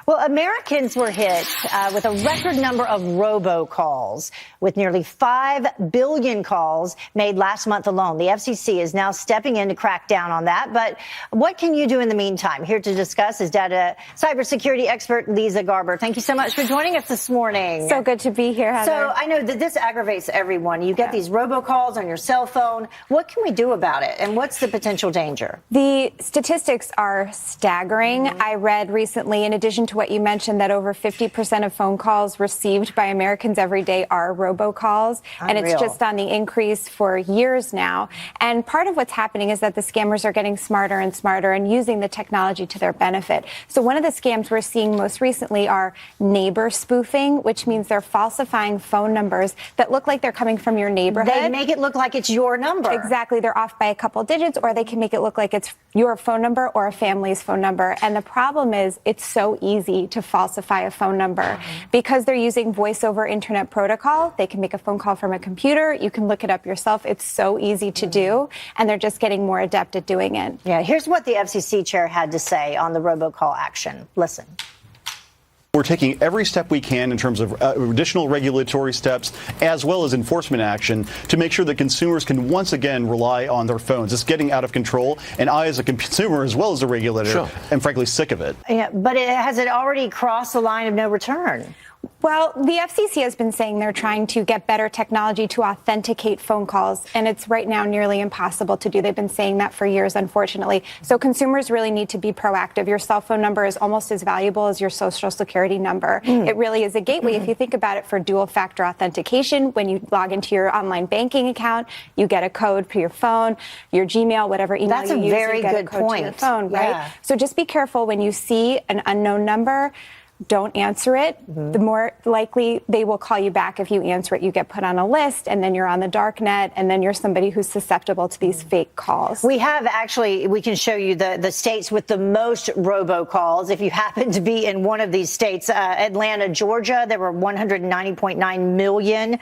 Well, Americans were hit with a record number of robocalls, with nearly 5 billion calls made last month alone. The FCC is now stepping in to crack down on that. But what can you do in the meantime? Here to discuss is data cybersecurity expert Leeza Garber. Thank you so much for joining us this morning. So good to be here, Heather. So I know that this aggravates everyone. You get these robocalls on your cell phone. What can we do about it? And what's the potential danger? The statistics are staggering. I read recently, in addition to what you mentioned, that over 50% of phone calls received by Americans every day are robocalls. And it's just on the increase for years now. And part of what's happening is that the scammers are getting smarter and smarter and using the technology to their benefit. So one of the scams we're seeing most recently are neighbor spoofing, which means they're falsifying phone numbers that look like they're coming from your neighborhood. They make it look like it's your number. Exactly. They're off by a couple digits, or they can make it look like it's your phone number or a family's phone number. And the problem is it's so easy to falsify a phone number because they're using voice over internet protocol. They can make a phone call from a computer. You can look it up yourself. It's so easy to do, and they're just getting more adept at doing it. Yeah, here's what the FCC chair had to say on the robocall action. Listen. We're taking every step we can in terms of additional regulatory steps as well as enforcement action to make sure that consumers can once again rely on their phones. It's getting out of control, and I, as a consumer as well as a regulator, am frankly sick of it. Yeah, but has it already crossed the line of no return? Well, the FCC has been saying they're trying to get better technology to authenticate phone calls, and it's right now nearly impossible to do. They've been saying that for years, unfortunately. So consumers really need to be proactive. Your cell phone number is almost as valuable as your social security number. It really is a gateway. If you think about it, for dual-factor authentication, when you log into your online banking account, you get a code for your phone, your Gmail, whatever email you use, you get a code to your phone, right? So just be careful when you see an unknown number. Don't answer it. The more likely they will call you back if you answer it. You get put on a list, and then you're on the dark net, and then you're somebody who's susceptible to these fake calls. We can show you the states with the most robocalls. If you happen to be in one of these states, Atlanta, Georgia, there were 190.9 million.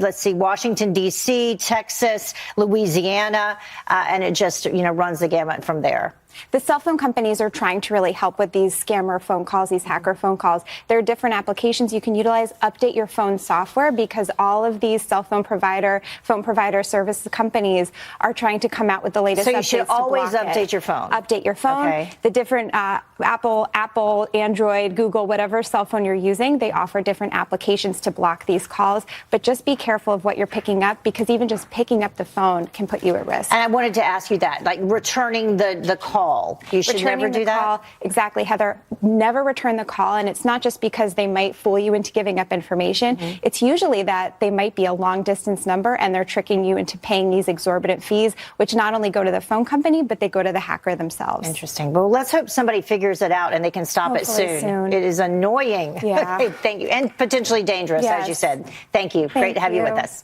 Let's see, Washington, D.C., Texas, Louisiana, and it just, runs the gamut from there. The cell phone companies are trying to really help with these scammer phone calls, these hacker phone calls. There are different applications you can utilize. Update your phone software, because all of these phone provider service companies are trying to come out with the latest updates. So you should always update your phone. Update your phone. Okay. The different Apple, Android, Google, whatever cell phone you're using, they offer different applications to block these calls. But just be careful of what you're picking up, because even just picking up the phone can put you at risk. And I wanted to ask you that, like returning the call. You should never do that? Call, exactly, Heather. Never return the call. And it's not just because they might fool you into giving up information. It's usually that they might be a long distance number and they're tricking you into paying these exorbitant fees, which not only go to the phone company, but they go to the hacker themselves. Interesting. Well, let's hope somebody figures it out and they can stop it soon. It is annoying. Yeah. Thank you. And potentially dangerous, as you said. Thank you. Great to have you with us.